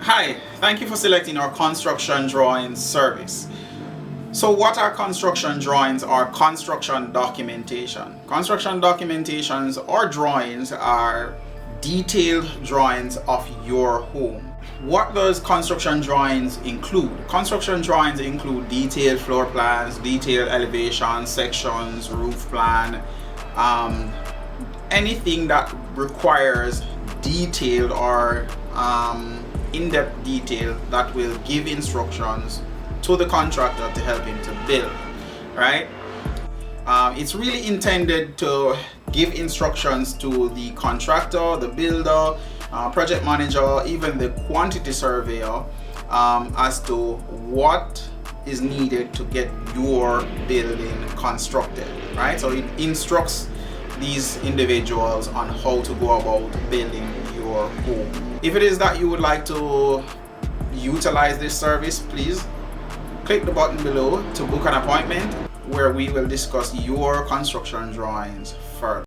Hi, thank you for selecting our construction drawings service. So what are construction drawings or construction documentation? Construction documentations or drawings are detailed drawings of your home. What does construction drawings include? Construction drawings include detailed floor plans, detailed elevation, sections, roof plan, anything that requires detailed or in-depth detail that will give instructions to the contractor to help him to build, right? It's really intended to give instructions to the contractor, the builder, project manager, even the quantity surveyor as to what is needed to get your building constructed, right? So it instructs these individuals on how to go about building your home. If it is that you would like to utilize this service, please click the button below to book an appointment where we will discuss your construction drawings further.